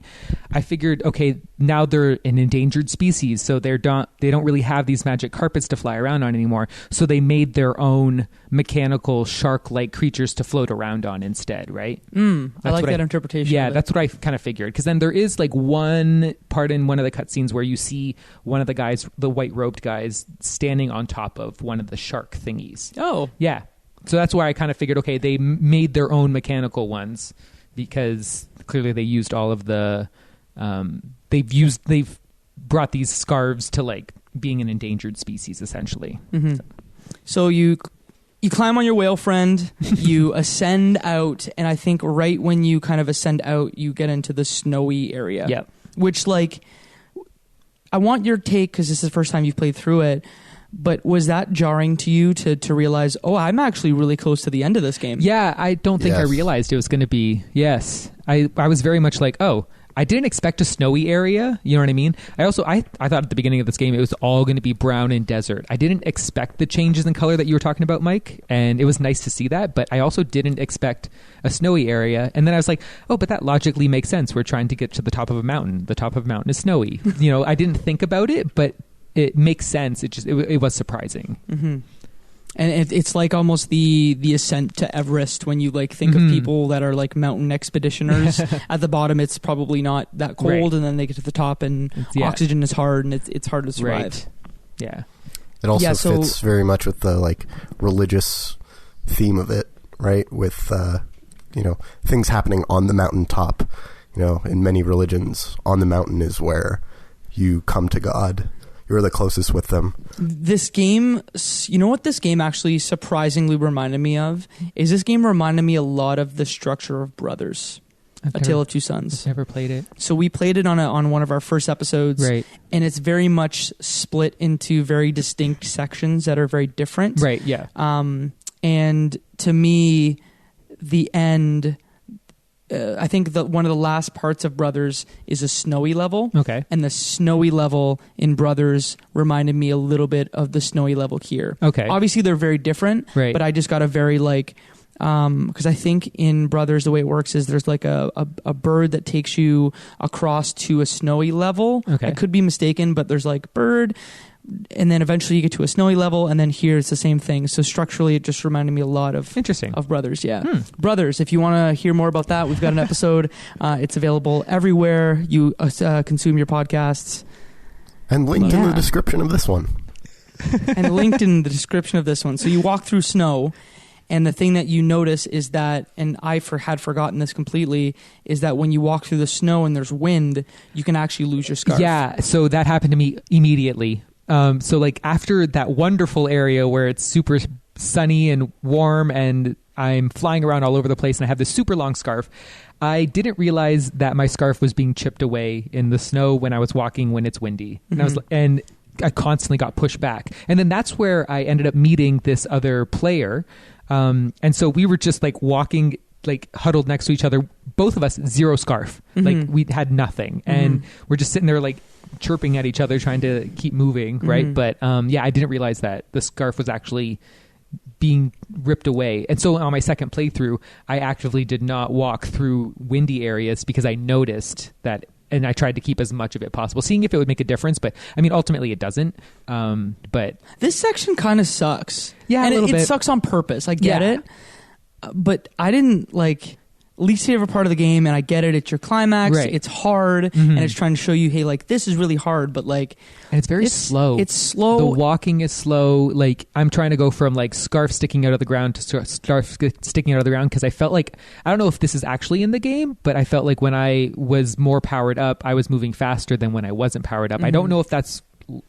I figured, okay, now they're an endangered species, so they don't really have these magic carpets to fly around on anymore. So they made their own mechanical shark-like creatures to float around on instead, right? I like that interpretation. Yeah, that's what I kind of figured. Because then there is like one part in one of the cutscenes where you see one of the guys, the white-robed guys, standing on top of one of the shark thingies. Oh. Yeah. So that's why I kind of figured, okay, they made their own mechanical ones because clearly they used all of the... They've brought these scarves to like being an endangered species, essentially. Mm-hmm. So you climb on your whale friend, you ascend out, and I think right when you kind of ascend out, you get into the snowy area. Yeah. Which, like, I want your take, because this is the first time you've played through it, but was that jarring to you to realize, oh, I'm actually really close to the end of this game? Yeah, I don't think I realized it was going to be, I was very much like, oh, I didn't expect a snowy area, you know what I mean? I thought at the beginning of this game it was all going to be brown and desert. I didn't expect the changes in color that you were talking about, Mike, and it was nice to see that, but I also didn't expect a snowy area. And then I was like, oh, but that logically makes sense. We're trying to get to the top of a mountain. The top of a mountain is snowy. You know, I didn't think about it, but it makes sense. It was surprising. Mm-hmm. And it's like almost the ascent to Everest when you like think of people that are like mountain expeditioners. At the bottom, it's probably not that cold, right. And then they get to the top, and oxygen is hard, and it's hard to survive. Right. Yeah. It also fits very much with the like religious theme of it, right? With things happening on the mountaintop. You know, in many religions, on the mountain is where you come to God. You're the closest with them. This game, you know what this game actually surprisingly reminded me of? Is this game reminded me a lot of the structure of Brothers, A Tale of Two Sons. I've never played it. So we played it on one of our first episodes. Right. And it's very much split into very distinct sections that are very different. Right, yeah. And to me, the end... I think one of the last parts of Brothers is a snowy level. Okay. And the snowy level in Brothers reminded me a little bit of the snowy level here. Okay. Obviously, they're very different. Right. But I just got a very because I think in Brothers, the way it works is there's like a bird that takes you across to a snowy level. Okay. I could be mistaken, but there's like bird, and then eventually you get to a snowy level, and then here it's the same thing. So structurally, it just reminded me a lot of Brothers. Yeah, Brothers. If you want to hear more about that, we've got an episode. It's available everywhere you consume your podcasts, and linked in the description of this one. and linked in the description of this one. So you walk through snow, and the thing that you notice is that, and I had forgotten this completely, is that when you walk through the snow and there's wind, you can actually lose your scarf. Yeah, so that happened to me immediately. So like after that wonderful area where it's super sunny and warm and I'm flying around all over the place and I have this super long scarf, I didn't realize that my scarf was being chipped away in the snow when I was walking when it's windy. Mm-hmm. And I constantly got pushed back. And then that's where I ended up meeting this other player. And so we were just like walking, like huddled next to each other, both of us, zero scarf. Mm-hmm. Like we had nothing. And we're just sitting there like chirping at each other, trying to keep moving. Right. But yeah, I didn't realize that the scarf was actually being ripped away. And so on my second playthrough, I actively did not walk through windy areas because I noticed that, and I tried to keep as much of it possible, seeing if it would make a difference. But I mean, ultimately it doesn't. But this section kind of sucks. Yeah, and a little it bit. sucks on purpose. I get it. But I didn't like least favorite part of the game, and I get it. It's your climax. Right. It's hard, and it's trying to show you, hey, like this is really hard, but like, and it's very slow. It's slow. The walking is slow. Like I'm trying to go from like scarf sticking out of the ground to scarf sticking out of the ground because I felt like, I don't know if this is actually in the game, but I felt like when I was more powered up, I was moving faster than when I wasn't powered up. I don't know if that's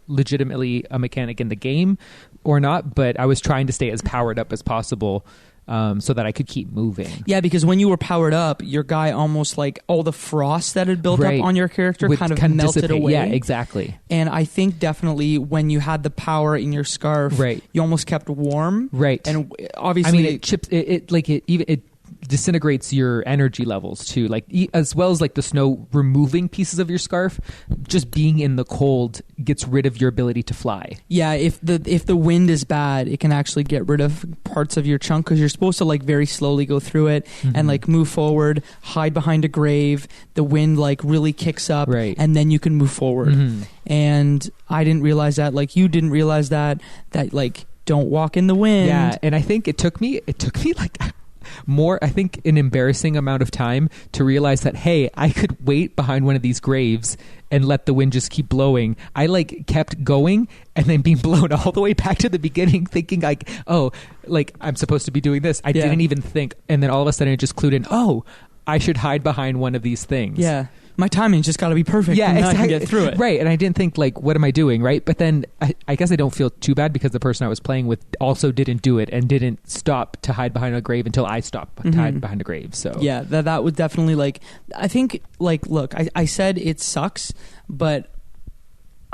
legitimately a mechanic in the game or not, but I was trying to stay as powered up as possible. So that I could keep moving. Yeah, because when you were powered up, your guy almost like all the frost that had built up on your character kind of melted away. Yeah, exactly. And I think definitely when you had the power in your scarf, you almost kept warm. Right. And obviously, I mean, it chips. It disintegrates your energy levels too, like as well as like the snow removing pieces of your scarf. Just being in the cold gets rid of your ability to fly. Yeah, if the wind is bad, it can actually get rid of parts of your chunk because you're supposed to like very slowly go through it and like move forward, hide behind a grave. The wind like really kicks up, and then you can move forward. And I didn't realize that, like you didn't realize that like don't walk in the wind. Yeah, and I think it took me like I think an embarrassing amount of time to realize that, hey, I could wait behind one of these graves and let the wind just keep blowing. I like kept going and then being blown all the way back to the beginning, thinking like, oh, like I'm supposed to be doing this. I didn't even think. And then all of a sudden it just clued in, oh, I should hide behind one of these things. Yeah. My timing's just got to be perfect. Yeah, and exactly. I can get through it. Right, and I didn't think, like, what am I doing, right? But then I guess I don't feel too bad because the person I was playing with also didn't do it and didn't stop to hide behind a grave until I stopped to hide behind a grave. So yeah, that was definitely like, I think, like, look, I said it sucks, but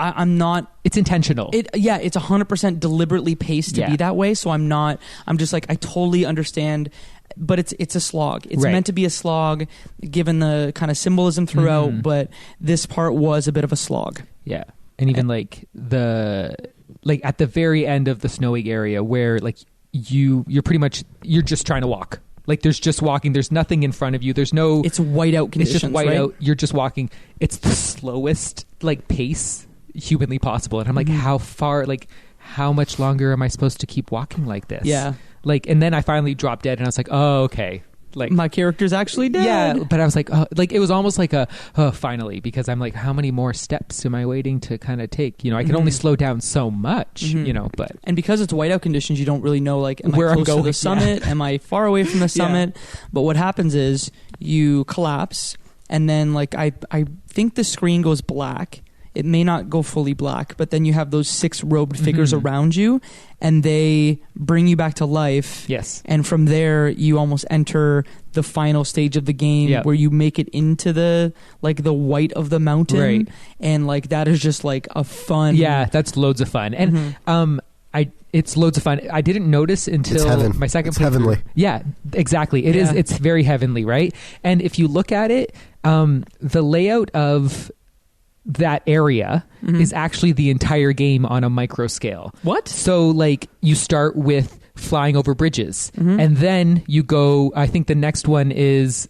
I'm not. It's intentional. It's 100% deliberately paced to be that way. So I'm just like, I totally understand. But it's a slog. It's meant to be a slog, given the kind of symbolism throughout. But this part was a bit of a slog. Yeah, and even like at the very end of the snowy area, where like you're just trying to walk. Like there's just walking. There's nothing in front of you. There's no. It's whiteout conditions. It's just whiteout. You're just walking. It's the slowest like pace humanly possible. And I'm like, how much longer am I supposed to keep walking like this? Yeah. Like, and then I finally dropped dead, and I was like, "Oh, okay." Like my character's actually dead. Yeah, but I was like, like it was almost like finally, because I'm like, how many more steps am I waiting to kind of take? You know, I can only slow down so much. You know, but and because it's whiteout conditions, you don't really know like, am where I close I'm going to the summit? Am I far away from the summit? But what happens is you collapse, and then like I think the screen goes black. It may not go fully black, but then you have those 6 robed figures around you, and they bring you back to life. Yes. And from there, you almost enter the final stage of the game where you make it into the white of the mountain. Right. And like that is just like a fun. Yeah, that's loads of fun. And it's loads of fun. I didn't notice until my second playthrough. Heavenly. Yeah, exactly. It is. It's very heavenly, right? And if you look at it, the layout of that area is actually the entire game on a micro scale. What? So like you start with flying over bridges, and then you go, I think the next one is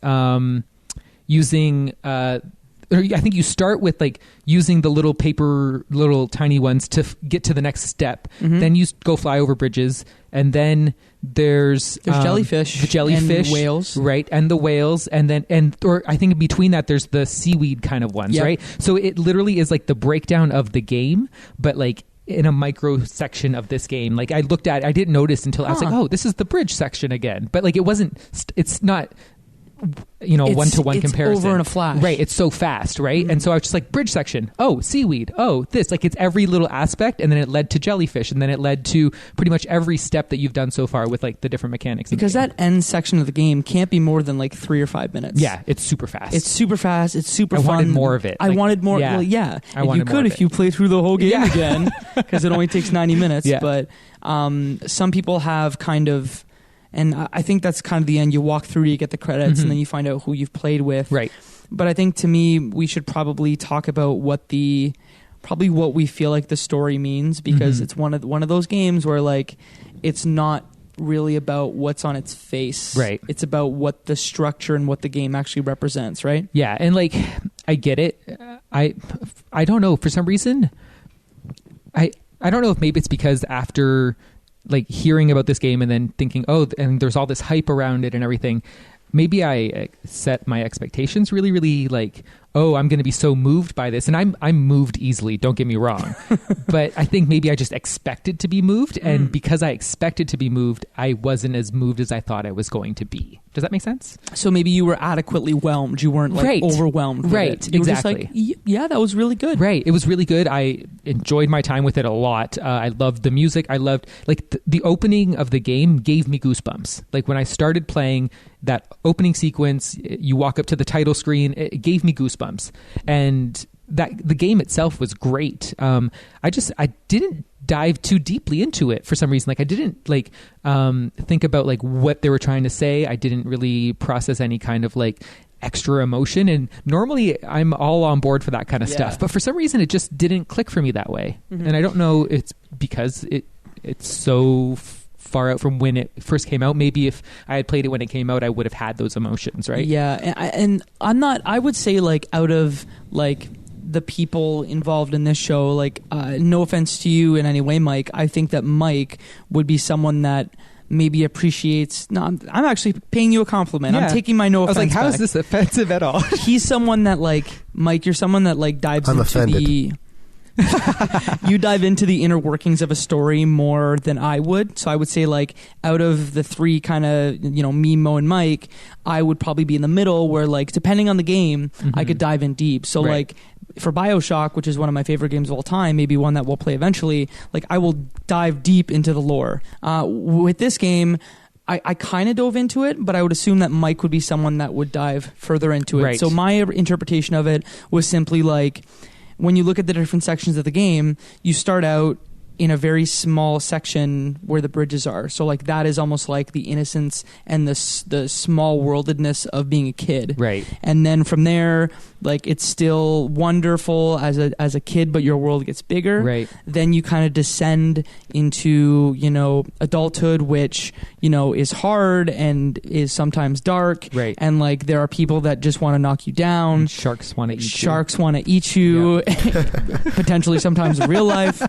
using I think you start with like using the little tiny ones to get to the next step. Then you go fly over bridges, and then there's jellyfish, the jellyfish, and whales, right? And the whales, and then or I think in between that there's the seaweed kind of ones, right? So it literally is like the breakdown of the game, but like in a micro section of this game. Like I didn't notice until I was like, oh, this is the bridge section again. But like it's not, one-to-one comparison. Over in a flash. Right. It's so fast, right? And so I was just like, bridge section. Oh, seaweed. Oh, this. Like it's every little aspect, and then it led to jellyfish, and then it led to pretty much every step that you've done so far with like the different mechanics. Because that end section of the game can't be more than like 3 or 5 minutes. Yeah, it's super fast. It's super fast. It's super fun. I wanted more of it. I wanted more. Yeah. Well, yeah. I wanted you could if you play through the whole game again, because it only takes 90 minutes. Yeah. But some people have kind of... And I think that's kind of the end. You walk through, you get the credits, and then you find out who you've played with. Right. But I think to me, we should probably talk about what we feel like the story means, because it's one of those games where like it's not really about what's on its face. Right. It's about what the structure and what the game actually represents, right? Yeah, and like I get it. I don't know, for some reason I don't know if maybe it's because after like hearing about this game and then thinking, oh, and there's all this hype around it and everything, maybe I set my expectations really, really like, oh, I'm going to be so moved by this. And I'm moved easily, don't get me wrong. But I think maybe I just expected to be moved. And because I expected to be moved, I wasn't as moved as I thought I was going to be. Does that make sense? So maybe you were adequately whelmed. You weren't like overwhelmed with it. You exactly. were just like, yeah, that was really good. Right. It was really good. I enjoyed my time with it a lot. I loved the music. I loved like the opening of the game gave me goosebumps. Like when I started playing that opening sequence, you walk up to the title screen, it gave me goosebumps. And that the game itself was great. I didn't dive too deeply into it for some reason. Like I didn't like think about like what they were trying to say. I didn't really process any kind of like extra emotion, and normally I'm all on board for that kind of stuff, but for some reason it just didn't click for me that way. And I don't know, it's because it's so far out from when it first came out. Maybe if I had played it when it came out, I would have had those emotions, right? Yeah, and I'm not, I would say like out of like the people involved in this show, like no offense to you in any way, Mike, I think that Mike would be someone that maybe appreciates... No, I'm actually paying you a compliment. Yeah. I'm taking my no offense I was like, how back. is this offensive at all? He's someone that like, Mike, you're someone that like dives I'm into offended. you dive into the inner workings of a story more than I would. So I would say like out of the three kind of, me, Mo, and Mike, I would probably be in the middle where like, depending on the game, I could dive in deep. So like for BioShock, which is one of my favorite games of all time, maybe one that we'll play eventually, like I will dive deep into the lore. With this game, I kind of dove into it, but I would assume that Mike would be someone that would dive further into it. Right. So my interpretation of it was simply like, when you look at the different sections of the game, you start out in a very small section where the bridges are. So like that is almost like the innocence and the small worldedness of being a kid. Right. And then from there, like it's still wonderful as a kid, but your world gets bigger. Right. Then you kind of descend into, adulthood, which, is hard and is sometimes dark. Right. And like there are people that just want to knock you down. And sharks want to eat you. Sharks want to eat you. Yep. Potentially sometimes in real life.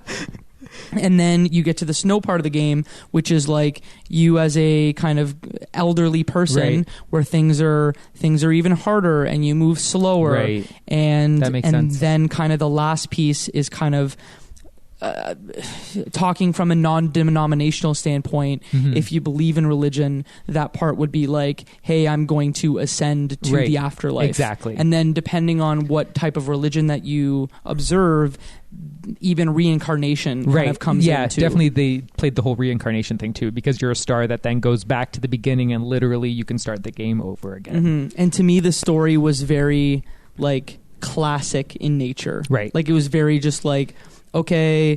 And then you get to the snow part of the game, which is like you as a kind of elderly person, where things are even harder and you move slower. Right. And that makes sense. Then kind of the last piece is kind of talking from a non-denominational standpoint. If you believe in religion, that part would be like, hey, I'm going to ascend to the afterlife. Exactly. And then depending on what type of religion that you observe, even reincarnation kind of comes in too. Definitely they played the whole reincarnation thing too, because you're a star that then goes back to the beginning and literally you can start the game over again. And to me the story was very like classic in nature. Right. Like it was very just like, okay,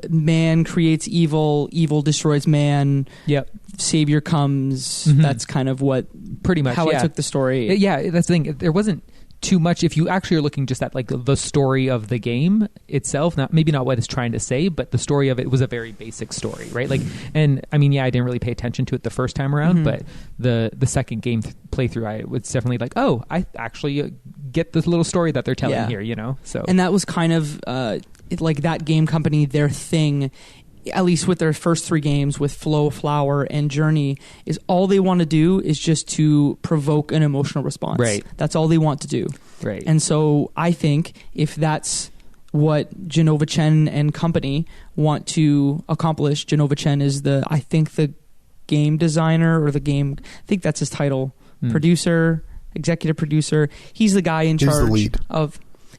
man creates evil, evil destroys man. Yep. Savior comes. That's kind of what pretty much how I took the story. Yeah, that's the thing. There wasn't too much if you actually are looking just at like the story of the game itself, maybe not what it's trying to say, but the story of it was a very basic story, right? Like, and I mean, I didn't really pay attention to it the first time around, but the second game playthrough, I was definitely like, oh, I actually get this little story that they're telling here, So, and that was kind of like that game company, their thing, at least with their first three games with Flow, Flower, and Journey, is all they want to do is just to provoke an emotional response. Right. That's all they want to do. Right. And so I think if that's what Jenova Chen and company want to accomplish. Jenova Chen is the game designer, or I think that's his title, producer, executive producer. He's the guy in charge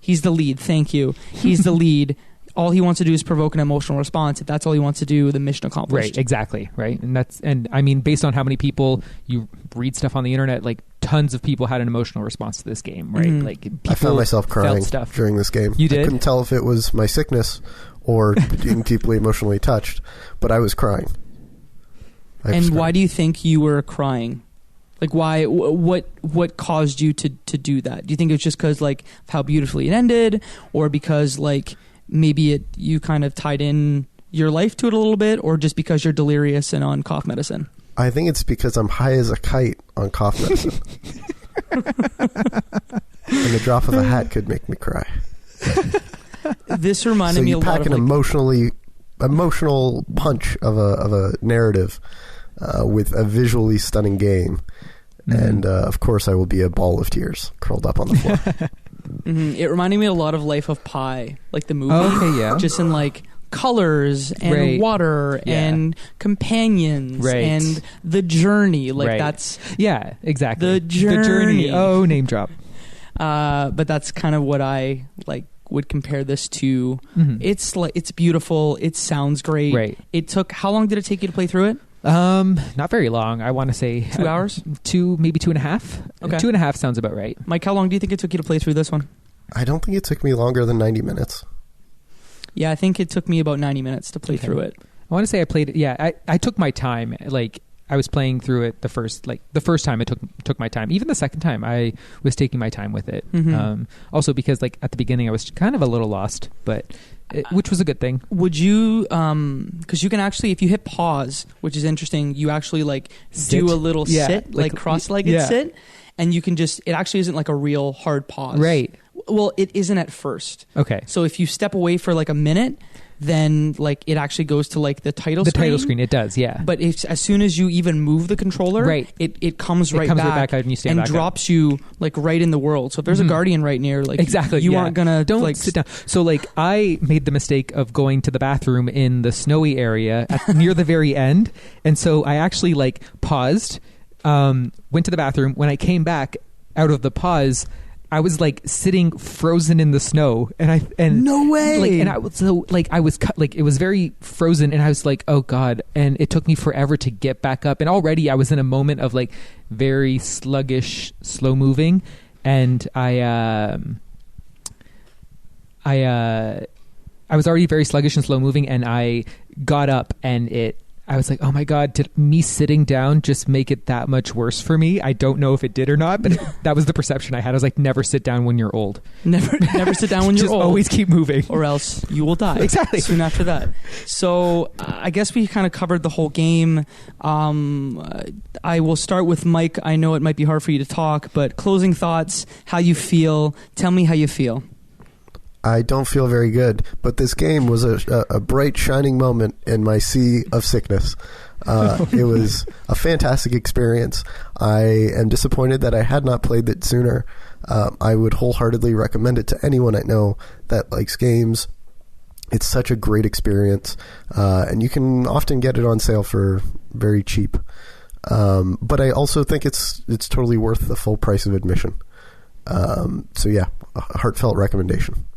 he's the lead. Thank you. He's the lead. All he wants to do is provoke an emotional response. If that's all he wants to do, the mission accomplished. Right, exactly, right. And I mean, based on how many people you read stuff on the internet, like tons of people had an emotional response to this game, right? Mm-hmm. Like I found myself crying during this game. You did? I couldn't tell if it was my sickness or being deeply emotionally touched, but I was crying. Why do you think you were crying? Like, why? What caused you to do that? Do you think it was just because like how beautifully it ended, or because like maybe you kind of tied in your life to it a little bit, or just because you're delirious and on cough medicine? I think it's because I'm high as a kite on cough medicine. And the drop of a hat could make me cry. This reminded me a lot of... So you pack an emotional punch of a narrative with a visually stunning game. Mm-hmm. And of course I will be a ball of tears curled up on the floor. Mm-hmm. It reminded me a lot of Life of Pi, like the movie. Oh, okay, yeah. Just in like colors and water and companions and the journey. Like that's... Yeah, exactly. The journey. Oh, name drop. But that's kind of what I like would compare this to. Mm-hmm. It's beautiful. It sounds great. Right. How long did it take you to play through it? Not very long. I want to say 2 hours? Maybe 2.5. Okay. 2.5 sounds about right. Mike, how long do you think it took you to play through this one? I don't think it took me longer than 90 minutes. Yeah, I think it took me about 90 minutes to play through it. I want to say I played it. Yeah, I took my time. Like I was playing through it the first time. I took my time. Even the second time, I was taking my time with it. Mm-hmm. Also because like at the beginning, I was kind of a little lost, which was a good thing. Would you, because you can actually, if you hit pause, which is interesting, you actually like do a little sit, like cross-legged sit, and you can it actually isn't like a real hard pause. Right. Well, it isn't at first. Okay. So if you step away for like a minute, then like it actually goes to like the title screen. The title screen, it does, yeah. But as soon as you even move the controller, it comes right back out and you stand back drops you like right in the world. So if there's a guardian right near, like you aren't gonna don't sit down. So like I made the mistake of going to the bathroom in the snowy area near the very end, and so I actually like paused, went to the bathroom. When I came back out of the pause, I was like sitting frozen in the snow, and no way. Like, and I was cut, like it was very frozen, and I was like, oh god, and it took me forever to get back up, and already I was in a moment of like very sluggish, slow moving, and I was already very sluggish and slow moving, and I got up, and I was like, oh my god, did me sitting down just make it that much worse for me? I don't know if it did or not, but that was the perception I had. I was like, never sit down when you're old. Never sit down when you're just old. Always keep moving. Or else you will die. Exactly. Soon after that. So I guess we kind of covered the whole game. I will start with Mike. I know it might be hard for you to talk, but closing thoughts, how you feel. Tell me how you feel. I don't feel very good, but this game was a bright, shining moment in my sea of sickness. It was a fantastic experience. I am disappointed that I had not played it sooner. I would wholeheartedly recommend it to anyone I know that likes games. It's such a great experience, and you can often get it on sale for very cheap. But I also think it's totally worth the full price of admission. So yeah, a heartfelt recommendation.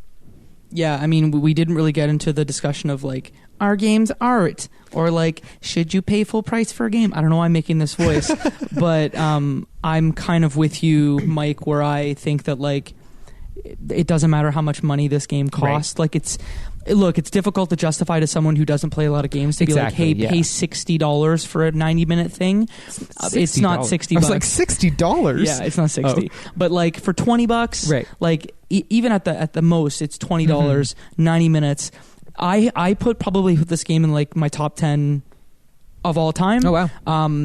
Yeah, I mean, we didn't really get into the discussion of like, are games art? Or like, should you pay full price for a game? I don't know why I'm making this voice, but I'm kind of with you, Mike, where I think that like, it doesn't matter how much money this game costs. Right. Like it's difficult to justify to someone who doesn't play a lot of games to be like, hey, pay $60 for a 90-minute thing. It's not $60. I was like, $60? Yeah, it's not 60. Oh. But like for $20, right. Like even at the most, it's $20, 90 minutes. I put this game in like my top 10 of all time. Oh wow.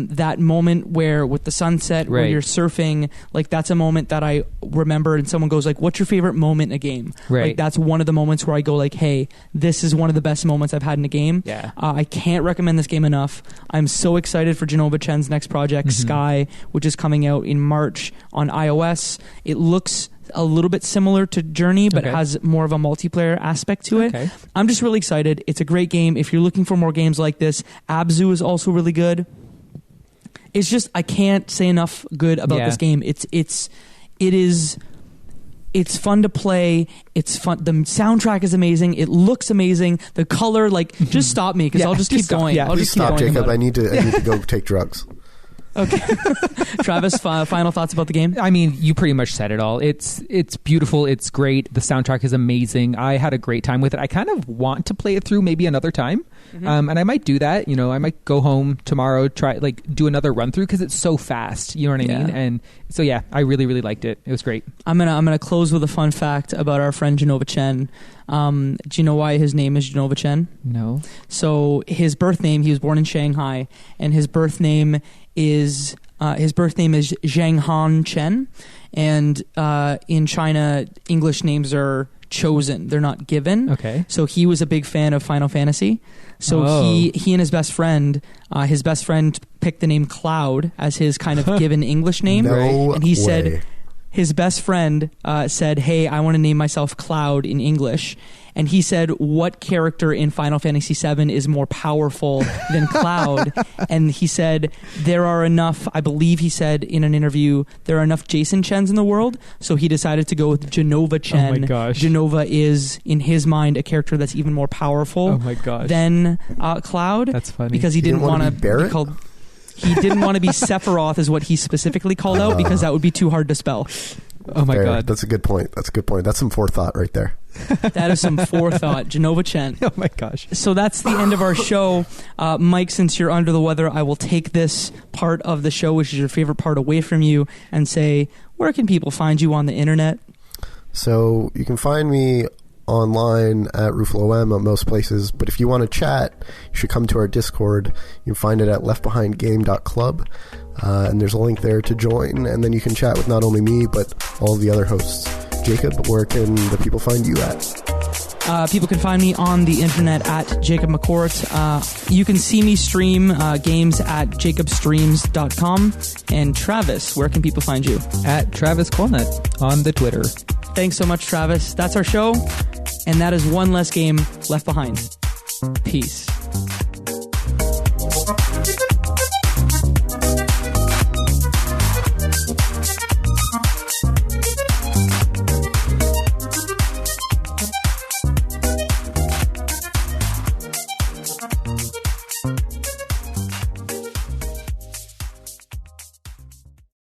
That moment where with the sunset, where you're surfing, like that's a moment that I remember, and someone goes like, what's your favorite moment in a game? Right. Like that's one of the moments where I go like, hey, this is one of the best moments I've had in a game. Yeah. I can't recommend this game enough. I'm so excited for Jenova Chen's next project, Sky, which is coming out in March on iOS. It looks a little bit similar to Journey, but Okay. has more of a multiplayer aspect to it. Okay. I'm just really excited. It's a great game. If you're looking for more games like this, Abzu is also really good. It's just, I can't say enough good about this game. It's fun to play. It's fun. The soundtrack is amazing. It looks amazing. The color, just stop me because I'll just keep going. Yeah. I'll Please just keep stop, going. Jacob. I need to go take drugs. Okay. Travis, final thoughts about the game? I mean, you pretty much said it all. It's beautiful. It's great. The soundtrack is amazing. I had a great time with it. I kind of want to play it through maybe another time. And I might do that. I might go home tomorrow, try do another run through because it's so fast. You know what I mean? And so yeah, I really, really liked it. It was great. I'm gonna close with a fun fact about our friend Jenova Chen. Do you know why his name is Jenova Chen? No. So his birth name, he was born in Shanghai, and his birth name is Zhang Han Chen, and in China, English names are chosen; they're not given. Okay. So he was a big fan of Final Fantasy. So he and his best friend picked the name Cloud as his kind of given English name, No and he said. way. His best friend said, "Hey, I want to name myself Cloud in English." And he said, "What character in Final Fantasy VII is more powerful than Cloud?" And he said, "There are enough," I believe he said in an interview, "there are enough Jason Chens in the world." So he decided to go with Jenova Chen. Oh my gosh. Jenova is, in his mind, a character that's even more powerful than Cloud. That's funny. Because he didn't want to be Barrett? be called... He didn't want to be Sephiroth is what he specifically called out because that would be too hard to spell. Oh my Fair. God. That's a good point. That's some forethought right there. That is some forethought. Jenova Chen. Oh my gosh. So that's the end of our show. Mike, since you're under the weather, I will take this part of the show, which is your favorite part, away from you and say, where can people find you on the internet? So you can find me online at Ruffolo at most places, but if you want to chat, you should come to our Discord. You can find it at leftbehindgame.club, and there's a link there to join, and then you can chat with not only me but all the other hosts. Jacob, where can the people find you at? People can find me on the internet at Jacob McCourt. You can see me stream games at jacobstreams.com. And Travis, where can people find you? At Travis Colenutt on the Twitter. Thanks so much, Travis. That's our show. And that is one less game left behind. Peace.